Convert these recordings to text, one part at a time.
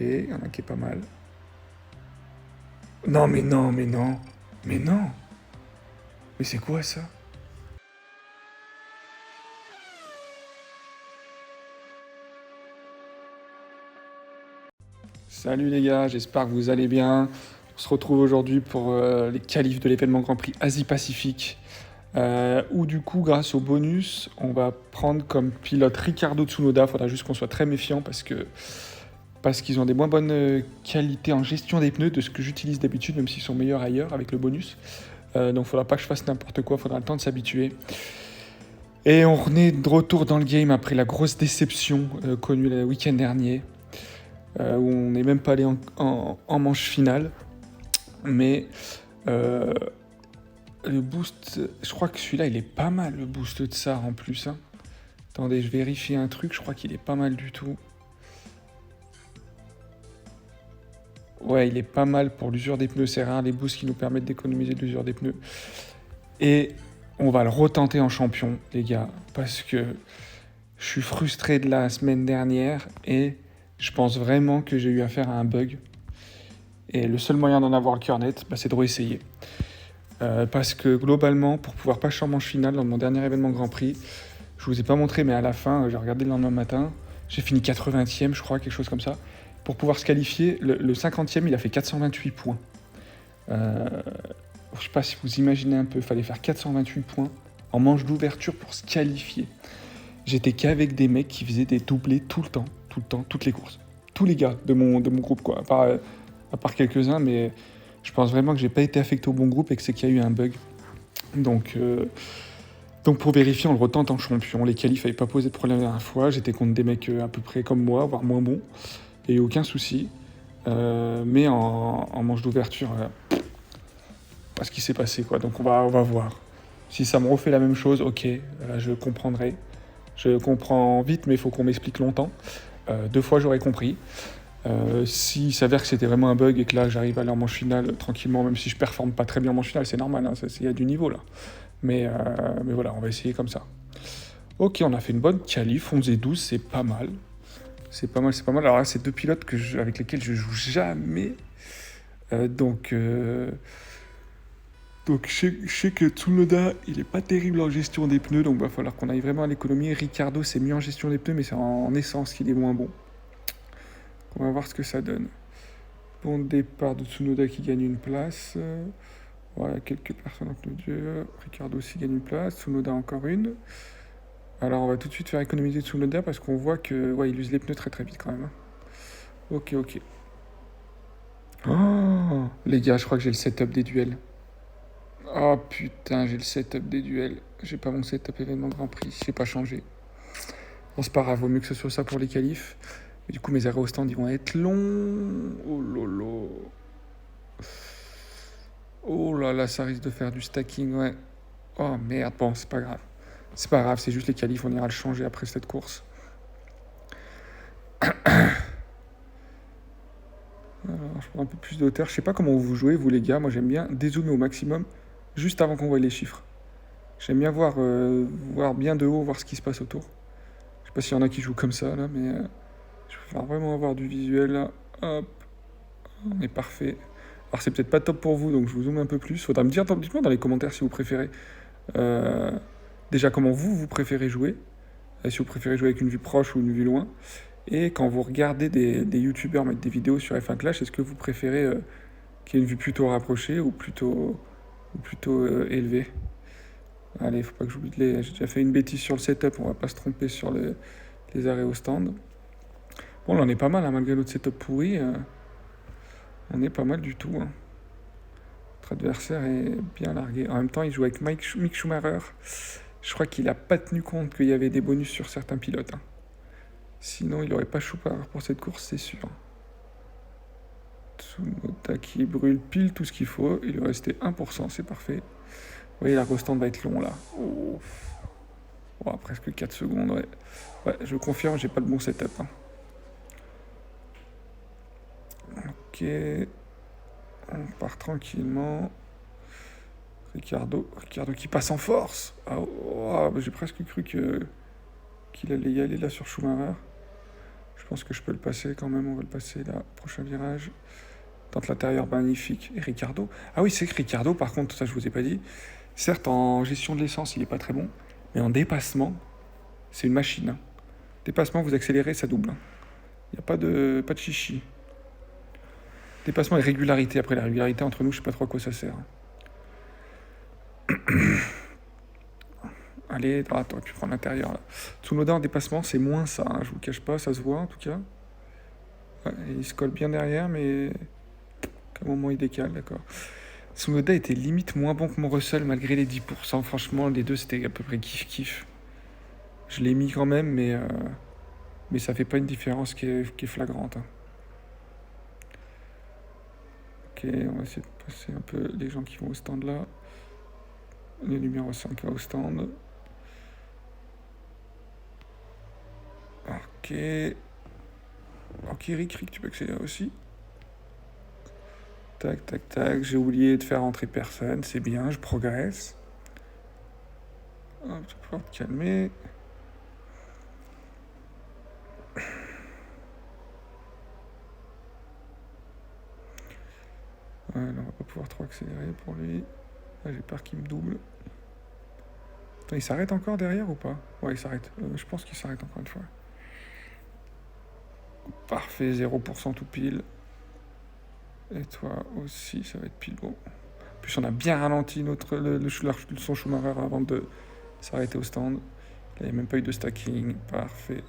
Et il y en a qui est pas mal. Non, mais non, mais non. Mais non. Mais c'est quoi ça? Salut les gars, j'espère que vous allez bien. On se retrouve aujourd'hui pour les qualifs de l'événement Grand Prix Asie-Pacifique. Où du coup, grâce au bonus, on va prendre comme pilote Ricardo Tsunoda. Faudra juste qu'on soit très méfiant parce qu'ils ont des moins bonnes qualités en gestion des pneus de ce que j'utilise d'habitude, même s'ils sont meilleurs ailleurs avec le bonus. Donc faudra pas que je fasse n'importe quoi, faudra le temps de s'habituer. Et on est de retour dans le game après la grosse déception connue le week-end dernier, où on n'est même pas allé en manche finale. Mais le boost, je crois que celui-là, il est pas mal, le boost de Tsar en plus. Hein. Attendez, je vérifie un truc, je crois qu'il est pas mal du tout. Ouais, il est pas mal pour l'usure des pneus, c'est rare les boosts qui nous permettent d'économiser de l'usure des pneus. Et on va le retenter en champion, les gars, parce que je suis frustré de la semaine dernière et je pense vraiment que j'ai eu affaire à un bug. Et le seul moyen d'en avoir le cœur net, c'est de réessayer. Parce que globalement, pour pouvoir passer en manche finale dans mon dernier événement Grand Prix, je vous ai pas montré, mais à la fin, j'ai regardé le lendemain matin, j'ai fini 80e, je crois, quelque chose comme ça. Pour pouvoir se qualifier, le 50e, il a fait 428 points. Je sais pas si vous imaginez un peu, il fallait faire 428 points en manche d'ouverture pour se qualifier. J'étais qu'avec des mecs qui faisaient des doublés tout le temps, toutes les courses. Tous les gars de mon groupe, quoi. À part quelques-uns, mais je pense vraiment que j'ai pas été affecté au bon groupe et que c'est qu'il y a eu un bug. Donc pour vérifier, on le retente en champion. Les qualifs n'avaient pas posé de problème la dernière fois. J'étais contre des mecs à peu près comme moi, voire moins bons. Et aucun souci. Mais en manche d'ouverture, pas ce qui s'est passé, quoi. Donc on va voir. Si ça me refait la même chose, ok, je comprendrai. Je comprends vite, mais il faut qu'on m'explique longtemps. 2 fois, j'aurais compris. S'il s'avère que c'était vraiment un bug et que là, j'arrive à aller en manche finale tranquillement, même si je performe pas très bien en manche finale, c'est normal, hein, il y a du niveau là. Mais voilà, on va essayer comme ça. Ok, on a fait une bonne qualif, 11 et 12, c'est pas mal. C'est pas mal, c'est pas mal. Alors là, c'est 2 pilotes avec lesquels je joue jamais. Donc je sais que Tsunoda, il est pas terrible en gestion des pneus, donc va falloir qu'on aille vraiment à l'économie. Ricardo, c'est mieux en gestion des pneus, mais c'est en essence qu'il est moins bon. On va voir ce que ça donne. Bon départ de Tsunoda qui gagne une place. Voilà, quelques personnes en pneus durs. Ricardo aussi gagne une place. Tsunoda encore une. Alors on va tout de suite faire économiser Tsunoda parce qu'on voit que il use les pneus très très vite quand même. Hein. Ok. Oh, les gars, je crois que j'ai le setup des duels. Oh putain, j'ai le setup des duels. J'ai pas mon setup événement Grand Prix, j'ai pas changé. Bon, c'est pas grave, vaut mieux que ce soit ça pour les qualifs. Mais du coup, mes arrêts au stand, ils vont être longs. Oh lolo. Oh là là, ça risque de faire du stacking, ouais. Oh merde, bon, c'est pas grave. C'est pas grave, c'est juste les qualifs, on ira le changer après cette course. Alors, je prends un peu plus de hauteur. Je sais pas comment vous jouez, vous les gars. Moi, j'aime bien dézoomer au maximum, juste avant qu'on voit les chiffres. J'aime bien voir bien de haut, voir ce qui se passe autour. Je sais pas s'il y en a qui jouent comme ça, là, mais je préfère vraiment avoir du visuel, là. Hop, on est parfait. Alors, c'est peut-être pas top pour vous, donc je vous zoome un peu plus. Faudra me dire, dites-moi dans les commentaires si vous préférez. Euh, déjà, comment vous préférez jouer. Si vous préférez jouer avec une vue proche ou une vue loin. Et quand vous regardez des youtubeurs mettre des vidéos sur F1 Clash, est-ce que vous préférez qu'il y ait une vue plutôt rapprochée ou plutôt élevée? Allez, faut pas que j'oublie j'ai déjà fait une bêtise sur le setup, on va pas se tromper sur les arrêts au stand. Bon, là on est pas mal, hein, malgré notre setup pourri. On est pas mal du tout. Hein. Notre adversaire est bien largué. En même temps, il joue avec Mick Schumacher. Je crois qu'il a pas tenu compte qu'il y avait des bonus sur certains pilotes. Hein. Sinon, il aurait pas Schumacher pour cette course, c'est sûr. Tsunoda qui brûle pile tout ce qu'il faut. Il lui restait 1%, c'est parfait. Vous voyez, la stand va être long là. Oh. Oh, presque 4 secondes, ouais. Ouais, je confirme, j'ai pas le bon setup. Hein. Ok. On part tranquillement. Ricardo qui passe en force. Ah, oh, j'ai presque cru qu'il allait y aller là sur Schumacher. Je pense que je peux le passer quand même. On va le passer là. Prochain virage. Tente l'intérieur magnifique. Et Ricardo. Ah oui, c'est que Ricardo, par contre, ça je vous ai pas dit. Certes, en gestion de l'essence, il est pas très bon. Mais en dépassement, c'est une machine. Hein. Dépassement, vous accélérez, ça double. Il n'y a pas de chichi. Dépassement et régularité. Après, la régularité entre nous, je sais pas trop à quoi ça sert. Allez, attends, tu prends l'intérieur là. Tsunoda en dépassement, c'est moins ça. Hein, je vous cache pas, ça se voit en tout cas. Ouais, il se colle bien derrière, mais à un moment il décale, d'accord. Tsunoda était limite moins bon que mon Russell malgré les 10%. Franchement, les deux c'était à peu près kiff-kiff. Je l'ai mis quand même, mais ça fait pas une différence qui est flagrante. Hein. Ok, on va essayer de passer un peu les gens qui vont au stand là. Le numéro 5 va au stand. Ok. Ok, Rick, tu peux accélérer aussi. Tac, tac, tac. J'ai oublié de faire entrer personne. C'est bien, je progresse. Hop, tu vas pouvoir te calmer. Ouais, là, on va pas pouvoir trop accélérer pour lui. Là, j'ai peur qu'il me double. Attends, il s'arrête encore derrière ou pas? Ouais, il s'arrête. Je pense qu'il s'arrête encore une fois. Parfait, 0% tout pile. Et toi aussi, ça va être pile bon. En plus, on a bien ralenti son Schumacher avant de s'arrêter au stand. Il n'y a même pas eu de stacking. Parfait.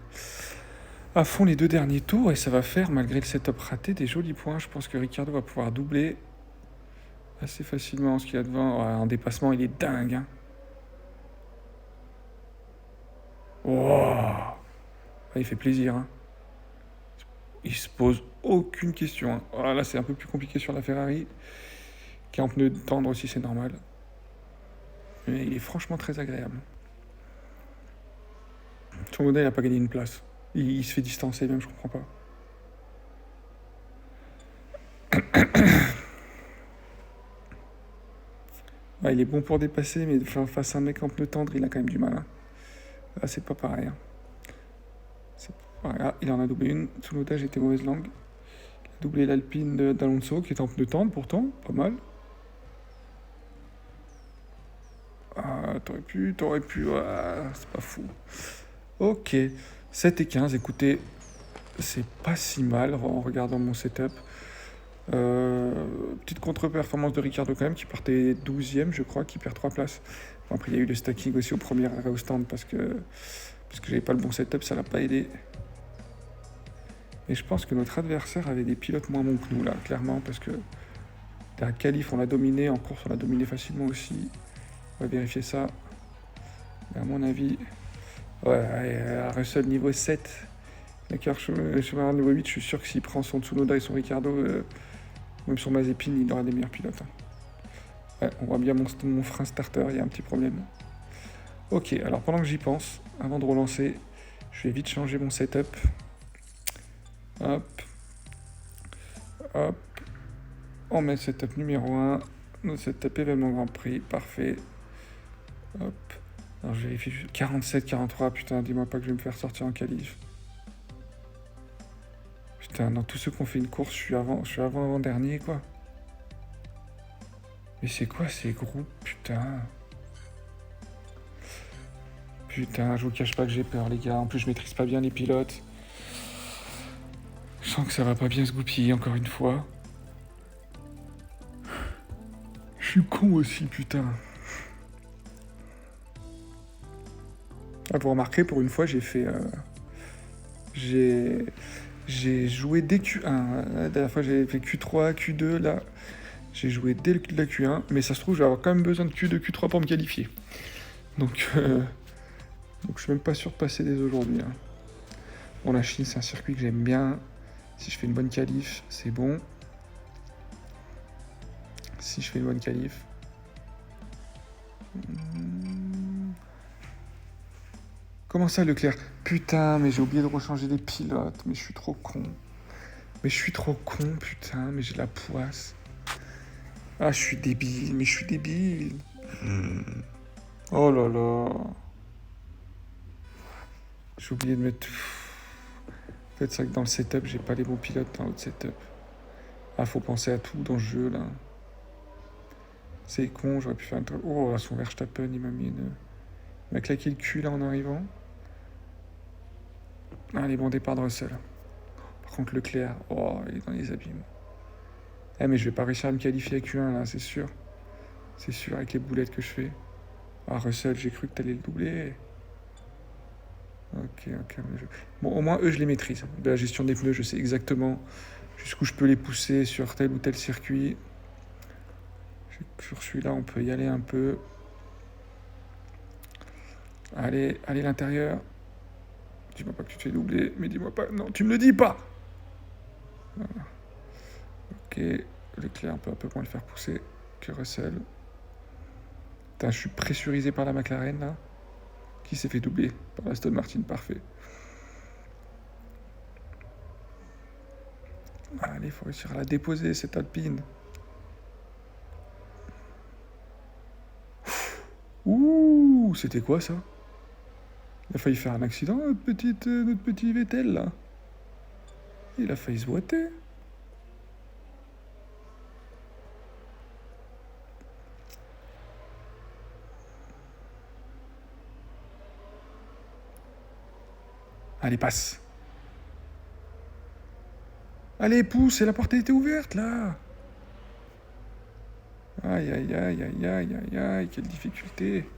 À fond les deux derniers tours et ça va faire, malgré le setup raté, des jolis points. Je pense que Ricardo va pouvoir doubler assez facilement ce qu'il y a devant. Ouais, en dépassement, il est dingue. Hein. Wow. Ouais, il fait plaisir. Hein. Il se pose aucune question. Hein. Oh là, c'est un peu plus compliqué sur la Ferrari. Qui est en pneu tendre aussi, c'est normal. Mais il est franchement très agréable. Son modèle n'a pas gagné une place. Il se fait distancer même, je comprends pas. Ouais, il est bon pour dépasser, mais face à un mec en pneu tendre, il a quand même du mal. Hein. Là, c'est pas pareil. Hein. Ah, il en a doublé une. Tsunoda, j'étais mauvaise langue. Il a doublé l'Alpine d'Alonso, qui est en pneu tendre pourtant, pas mal. Ah, t'aurais pu, c'est pas fou. Ok, 7 et 15, écoutez, c'est pas si mal en regardant mon setup. Petite contre-performance de Ricardo quand même, qui partait 12ème, je crois, qui perd 3 places. Bon, après, il y a eu le stacking aussi au premier arrêt au stand parce que j'avais pas le bon setup, ça l'a pas aidé. Et je pense que notre adversaire avait des pilotes moins bons que nous, là, clairement, parce que la qualif, on l'a dominé, en course, on l'a dominé facilement aussi. On va vérifier ça. Mais à mon avis, ouais, Russell niveau 7. Schumacher niveau 8, je suis sûr que s'il prend son Tsunoda et son Ricardo, même sur Mazepin, il aura des meilleurs pilotes. Hein. Ouais, on voit bien mon frein starter, il y a un petit problème. Ok, alors pendant que j'y pense, avant de relancer, je vais vite changer mon setup. Hop. Hop. On met le setup numéro 1. Notre setup événement Grand Prix, parfait. Hop. Alors je vérifie 47, 43, putain, dis-moi pas que je vais me faire sortir en qualif. Putain, dans tous ceux qui ont fait une course, je suis avant-dernier, quoi. Mais c'est quoi ces groupes, putain? Putain, je vous cache pas que j'ai peur, les gars. En plus, je maîtrise pas bien les pilotes. Je sens que ça va pas bien se goupiller, encore une fois. Je suis con aussi, putain. Ah, vous remarquerez, pour une fois, j'ai fait... J'ai joué dès Q1. La dernière fois, j'ai fait Q3, Q2, là... J'ai joué dès la Q1, mais ça se trouve, je vais avoir quand même besoin de Q2, Q3 pour me qualifier. Donc je suis même pas sûr de passer dès aujourd'hui. Hein. Bon, la Chine, c'est un circuit que j'aime bien. Si je fais une bonne qualif, c'est bon. Si je fais une bonne qualif. Comment ça, Leclerc? Putain, mais j'ai oublié de rechanger les pilotes. Mais je suis trop con. Putain, mais j'ai la poisse. Ah, je suis débile. Oh là là. J'ai oublié de mettre... fait, c'est vrai que dans le setup, j'ai pas les bons pilotes dans l'autre setup. Ah, faut penser à tout dans ce jeu, là. C'est con, j'aurais pu faire un truc. Oh, son Verstappen, il m'a mis une... Il m'a claqué le cul, là, en arrivant. Ah, les bons départs de Russell. Par contre, Leclerc, oh, il est dans les abîmes. Eh, mais je vais pas réussir à me qualifier à Q1, là, c'est sûr. C'est sûr, avec les boulettes que je fais. Ah, Russell, j'ai cru que t'allais le doubler. Ok, ok. Bon, au moins, eux, je les maîtrise. De la gestion des pneus, je sais exactement jusqu'où je peux les pousser sur tel ou tel circuit. Sur celui-là, on peut y aller un peu. Allez, allez, l'intérieur. Dis-moi pas que tu te fais doubler, mais dis-moi pas... Non, tu me le dis pas. Voilà. Ok, Leclerc, on peut un peu moins le faire pousser que Russell. Putain, je suis pressurisé par la McLaren, là. Qui s'est fait doubler par l'Aston Martin, parfait. Allez, il faut réussir à la déposer, cette Alpine. Ouh, c'était quoi, ça? Il a failli faire un accident, notre petit Vettel, là. Il a failli se boiter. Allez, passe. Allez, pousse, et la porte était ouverte, là. Aïe, aïe, aïe, aïe, aïe, aïe, aïe, quelle difficulté.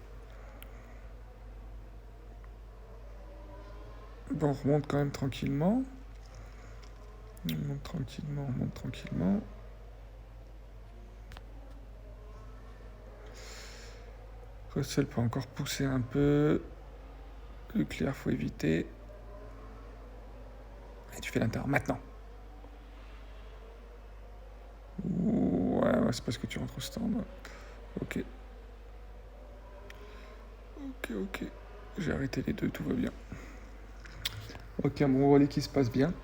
Bon, on remonte quand même tranquillement. On monte tranquillement, on monte tranquillement. Russell peut encore pousser un peu. Leclerc, faut éviter. Et tu fais l'intérieur maintenant. Ouais, c'est parce que tu rentres au stand. Ok. Ok. J'ai arrêté les deux, tout va bien. Ok, un bon relais qui se passe bien.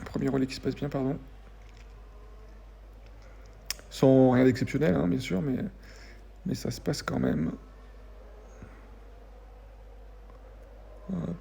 Premier relais qui se passe bien, pardon. Sans rien d'exceptionnel, hein, bien sûr, mais ça se passe quand même. Hop.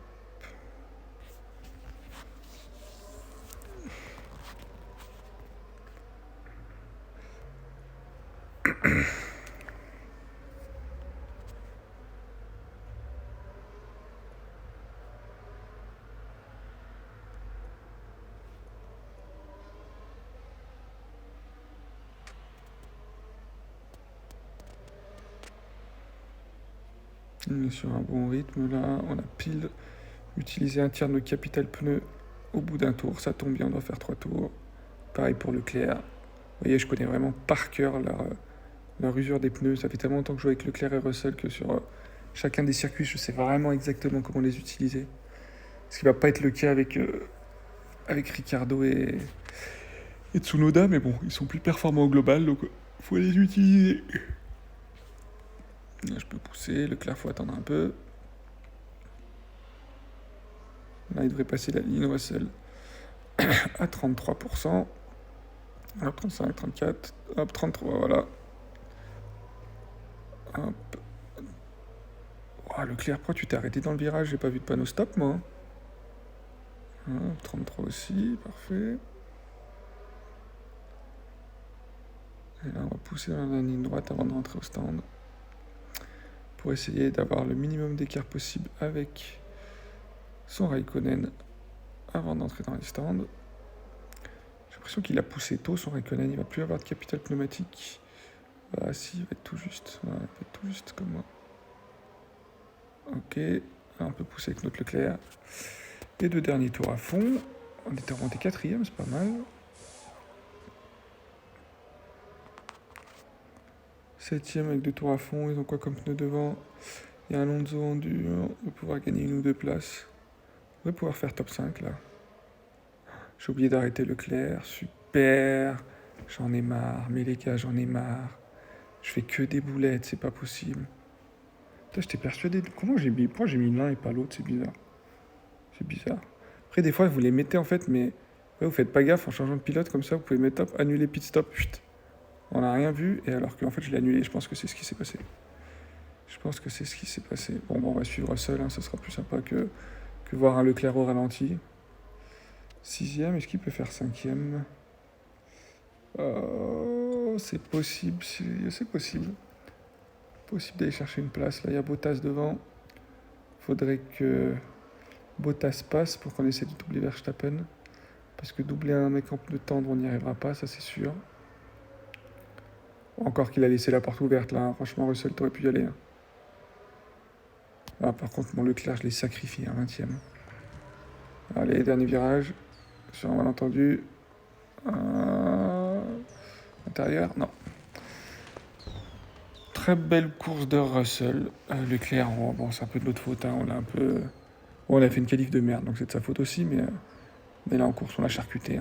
On est sur un bon rythme là. On a pile utilisé un tiers de nos capital pneus au bout d'un tour. Ça tombe bien, on doit faire 3 tours. Pareil pour Leclerc. Vous voyez, je connais vraiment par cœur leur usure des pneus. Ça fait tellement longtemps que je joue avec Leclerc et Russell que sur chacun des circuits, je sais vraiment exactement comment les utiliser. Ce qui va pas être le cas avec Ricciardo et Tsunoda, mais bon, ils sont plus performants au global, donc faut les utiliser. Là, je peux pousser, Leclerc, faut attendre un peu. Là, il devrait passer la ligne, Russell, à 33%. Hop, 35, 34, hop, 33, voilà. Hop. Oh, Leclerc, pourquoi tu t'es arrêté dans le virage? J'ai pas vu de panneau stop, moi. Hop, 33 aussi, parfait. Et là, on va pousser dans la ligne droite avant de rentrer au stand. Pour essayer d'avoir le minimum d'écart possible avec son Raikkonen avant d'entrer dans les stands. J'ai l'impression qu'il a poussé tôt son Raikkonen, il va plus avoir de capital pneumatique. Ah si, il va être tout juste. Ouais, il va être tout juste comme moi. Ok, là on peut pousser avec notre Leclerc. Les deux derniers tours à fond. On était remonté 4ème, c'est pas mal. 7ème avec 2 tours à fond. Ils ont quoi comme pneu devant? Il y a un Alonso en dur. On va pouvoir gagner une ou deux places. On va pouvoir faire top 5 là. J'ai oublié d'arrêter Leclerc. Super. J'en ai marre. Mais les gars, j'en ai marre. Je fais que des boulettes, c'est pas possible. Putain, j'étais persuadé. Pourquoi j'ai mis l'un et pas l'autre? C'est bizarre. C'est bizarre. Après, des fois, vous les mettez en fait, mais ouais, vous faites pas gaffe en changeant de pilote comme ça. Vous pouvez mettre top, annuler pit stop. Chut. On n'a rien vu, et alors qu'en fait, je l'ai annulé. Je pense que c'est ce qui s'est passé. Bon, on va suivre Russell, hein, ça sera plus sympa que voir un Leclerc au ralenti. 6e, est-ce qu'il peut faire 5e? C'est possible, c'est possible. Possible d'aller chercher une place. Là, il y a Bottas devant. Faudrait que Bottas passe pour qu'on essaie de doubler Verstappen. Parce que doubler un mec en pneu tendre, on n'y arrivera pas, ça c'est sûr. Encore qu'il a laissé la porte ouverte là. Franchement, Russell, t'aurais pu y aller. Ah, par contre, mon Leclerc, je l'ai sacrifié à 20e. Allez, dernier virage. Sur un malentendu. Intérieur, non. Très belle course de Russell. Leclerc, bon, c'est un peu de notre faute. On a un peu. Bon, on a fait une qualif de merde, donc c'est de sa faute aussi, mais là en course, on l'a charcuté.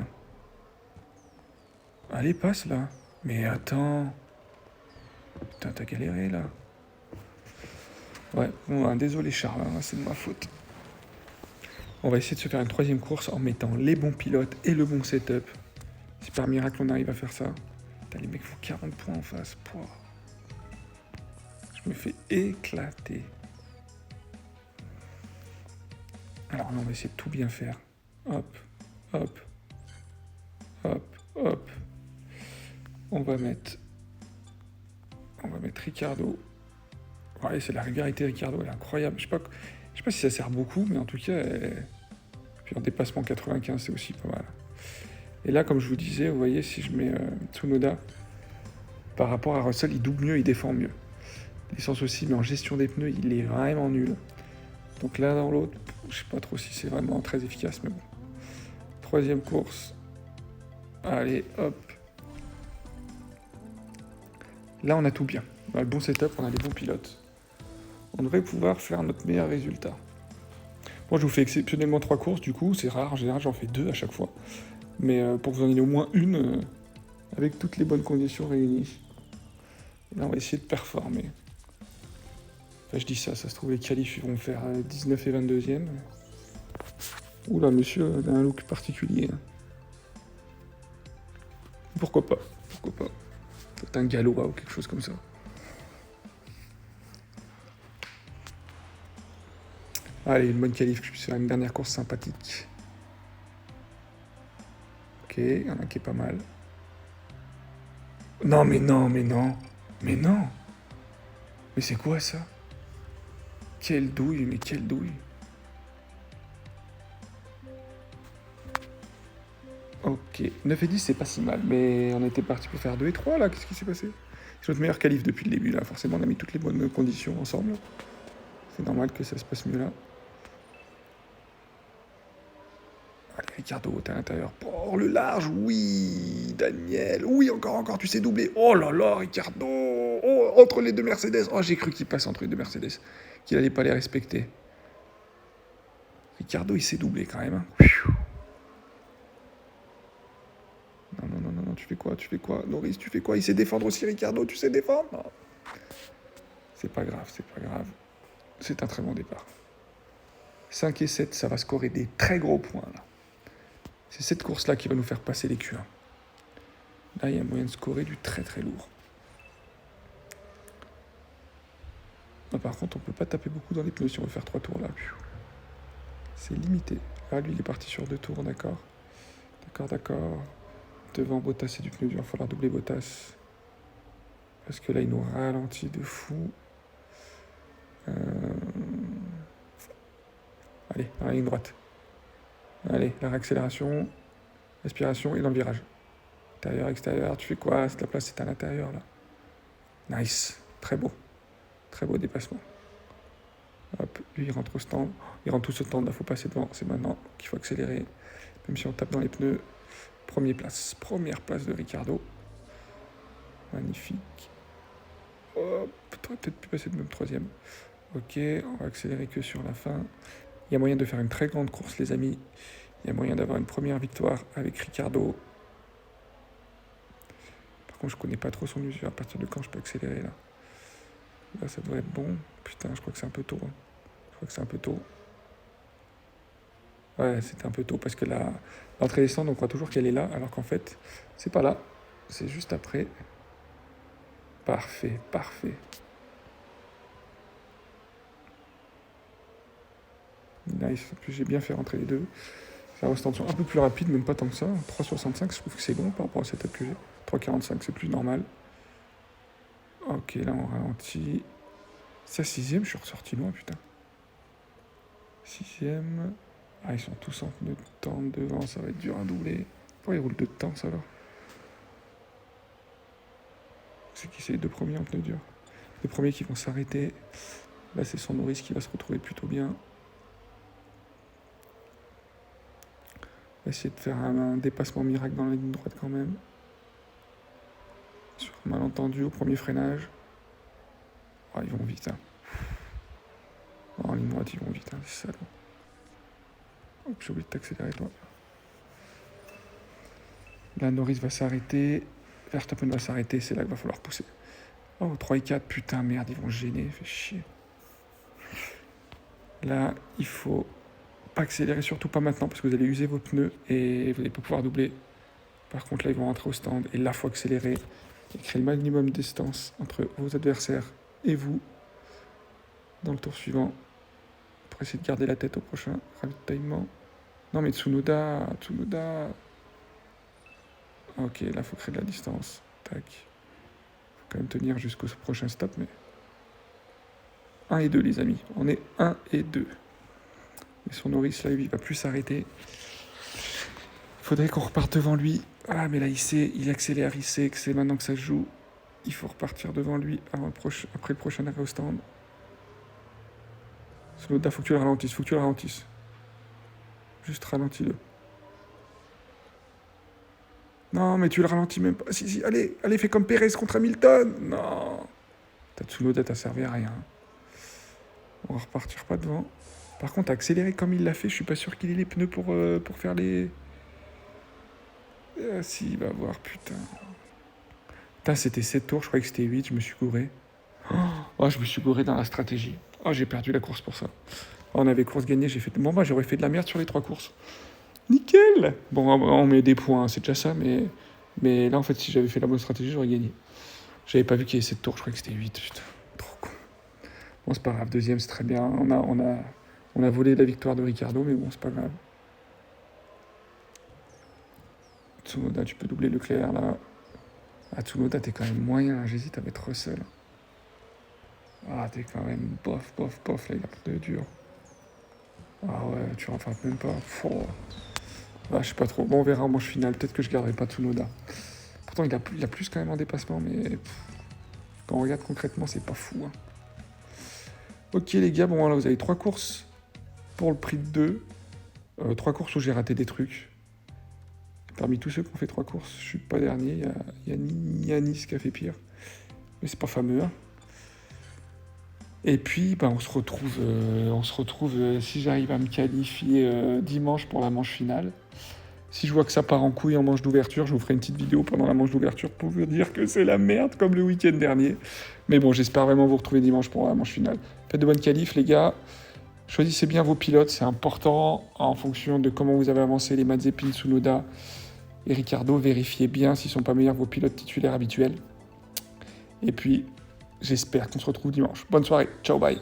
Allez, passe là. Mais attends. Putain, t'as galéré là. Ouais, bon, désolé Charles, c'est de ma faute. On va essayer de se faire une 3e course en mettant les bons pilotes et le bon setup. Si par miracle on arrive à faire ça. Putain, les mecs font 40 points en face. Pouah. Je me fais éclater. Alors là, on va essayer de tout bien faire. Hop, hop, hop, hop. On va mettre Ricardo. Ouais, c'est la régularité Ricardo, elle est incroyable. Je sais pas si ça sert beaucoup, mais en tout cas, puis en dépassement 95, c'est aussi pas mal. Et là, comme je vous disais, vous voyez, si je mets Tsunoda, par rapport à Russell, il double mieux, il défend mieux. L'essence aussi, mais en gestion des pneus, il est vraiment nul. Donc l'un dans l'autre, je sais pas trop si c'est vraiment très efficace, mais bon. 3e course. Allez, hop. Là, on a tout bien. On a le bon setup, on a les bons pilotes. On devrait pouvoir faire notre meilleur résultat. Moi, je vous fais exceptionnellement 3 courses, du coup, c'est rare. En général, j'en fais 2 à chaque fois. Mais pour que vous en ayez au moins une, avec toutes les bonnes conditions réunies. Et là, on va essayer de performer. Enfin, je dis ça se trouve, les qualifs vont faire 19 et 22e. Oula, monsieur a un look particulier. Pourquoi pas? C'est un gallois ou quelque chose comme ça. Allez, une bonne qualif, que je puisse faire une dernière course sympathique. Ok, il y en a qui est pas mal. Non. Mais c'est quoi ça? Quelle douille. Ok, 9 et 10 c'est pas si mal, mais on était parti pour faire 2 et 3 là, qu'est-ce qui s'est passé? C'est notre meilleur qualif depuis le début là, forcément on a mis toutes les bonnes conditions ensemble. C'est normal que ça se passe mieux là. Allez Ricardo, t'es à l'intérieur. Oh le large, oui Daniel, oui encore, tu sais doubler. Oh là là Ricardo, oh entre les deux Mercedes. Oh j'ai cru qu'il passe entre les deux Mercedes, qu'il allait pas les respecter. Ricardo il s'est doublé quand même. Hein. Non, tu fais quoi Norris, tu fais quoi? Il sait défendre aussi, Ricardo, tu sais défendre? Non. C'est pas grave. C'est un très bon départ. 5 et 7, ça va scorer des très gros points, là. C'est cette course-là qui va nous faire passer les Q1. Là, il y a moyen de scorer du très très lourd. Non, par contre, on peut pas taper beaucoup dans les pneus si on veut faire 3 tours, là. C'est limité. Ah, lui, il est parti sur 2 tours, d'accord. D'accord. Devant Bottas, c'est du pneu dur, il va falloir doubler Bottas. Parce que là, il nous ralentit de fou. Allez, dans la ligne droite. Allez, la réaccélération, respiration et dans le virage. Intérieur, extérieur, tu fais quoi? La place est à l'intérieur, là. Nice, très beau dépassement. Hop, lui, il rentre au stand. Il rentre tout au stand, là, faut passer devant. C'est maintenant qu'il faut accélérer. Même si on tape dans les pneus. Première place de Ricardo. Magnifique. Hop, t'aurais peut-être pu passer de même 3e. Ok, on va accélérer que sur la fin. Il y a moyen de faire une très grande course, les amis. Il y a moyen d'avoir une première victoire avec Ricardo. Par contre, je connais pas trop son usure. À partir de quand je peux accélérer, là? Là, ça devrait être bon. Putain, je crois que c'est un peu tôt. Ouais, c'était un peu tôt parce que l'entrée descend, on croit toujours qu'elle est là, alors qu'en fait, c'est pas là. C'est juste après. Parfait. Nice. En plus, j'ai bien fait rentrer les deux. Ça reste en dessous, un peu plus rapide, même pas tant que ça. 3,65, je trouve que c'est bon par rapport à cette que j'ai. 3,45, c'est plus normal. Ok, là on ralentit. C'est 6ème, je suis ressorti loin, putain. 6ème. Ah, ils sont tous en pneu de temps devant, ça va être dur à doubler. Pourquoi ils roulent de temps, ça alors? C'est qui c'est les deux premiers en pneu dur? Les premiers qui vont s'arrêter. Là, c'est son Norris qui va se retrouver plutôt bien. On va essayer de faire un dépassement miracle dans la ligne droite quand même. Sur un malentendu au premier freinage. Oh, ils vont vite, hein. En ligne droite, ils vont vite, hein, c'est salauds. Hop, j'ai oublié de t'accélérer, toi. Là, Norris va s'arrêter. Verstappen va s'arrêter, c'est là qu'il va falloir pousser. Oh, 3 et 4, putain, merde, ils vont gêner, fait chier. Là, il faut pas accélérer, surtout pas maintenant, parce que vous allez user vos pneus et vous n'allez pas pouvoir doubler. Par contre, là, ils vont rentrer au stand, et là, il faut accélérer et créer le minimum de distance entre vos adversaires et vous dans le tour suivant pour essayer de garder la tête au prochain ravitaillement. Non, mais Tsunoda. Ok, là, il faut créer de la distance. Tac. Faut quand même tenir jusqu'au prochain stop, mais... 1 et 2, les amis. On est 1 et 2. Et son Norris, là, il va plus s'arrêter. Il faudrait qu'on reparte devant lui. Ah, mais là, il accélère, il sait que c'est maintenant que ça se joue. Il faut repartir devant lui après le prochain arrêt au stand. Tsunoda, faut que tu le ralentisses, Juste ralentis-le. Non, mais tu le ralentis même pas. Si, allez, fais comme Perez contre Hamilton. Non. Tsunoda, t'as servi à rien. On va repartir pas devant. Par contre, accélérer comme il l'a fait, je suis pas sûr qu'il ait les pneus pour faire les... si, il va voir, putain. Putain, c'était 7 tours, je croyais que c'était 8, je me suis gouré. Oh, je me suis gouré dans la stratégie. Oh, j'ai perdu la course pour ça. Oh, on avait course gagnée, j'ai fait... Bon, bah, j'aurais fait de la merde sur les 3 courses. Nickel. Bon, on met des points, c'est déjà ça, mais là, en fait, si j'avais fait la bonne stratégie, j'aurais gagné. J'avais pas vu qu'il y avait 7 tours, je croyais que c'était 8, putain. Trop con. Bon, c'est pas grave, deuxième, c'est très bien. On a volé la victoire de Ricciardo, mais bon, c'est pas grave. Tsunoda, tu peux doubler Leclerc, là. Ah, Tsunoda, t'es quand même moyen. J'hésite à mettre Russell. Ah, t'es quand même bof, là, il a pas de dur. Ah ouais, tu rattrapes même pas. Ah, je sais pas trop. Bon, on verra en manche finale. Peut-être que je garderai pas Tsunoda. Pourtant, il a plus quand même en dépassement, mais quand on regarde concrètement, c'est pas fou, hein. Ok, les gars, bon, là, vous avez 3 courses pour le prix de 2. 3 courses où j'ai raté des trucs. Parmi tous ceux qui ont fait 3 courses, je suis pas dernier. Il y a Nice qui a fait pire. Mais c'est pas fameux, hein. Et puis, bah, on se retrouve si j'arrive à me qualifier dimanche pour la manche finale. Si je vois que ça part en couille en manche d'ouverture, je vous ferai une petite vidéo pendant la manche d'ouverture pour vous dire que c'est la merde comme le week-end dernier. Mais bon, j'espère vraiment vous retrouver dimanche pour la manche finale. Faites de bonnes qualifs, les gars. Choisissez bien vos pilotes, c'est important en fonction de comment vous avez avancé les Mazepin, Tsunoda et Ricciardo. Vérifiez bien s'ils ne sont pas meilleurs vos pilotes titulaires habituels. Et puis, j'espère qu'on se retrouve dimanche. Bonne soirée. Ciao, bye.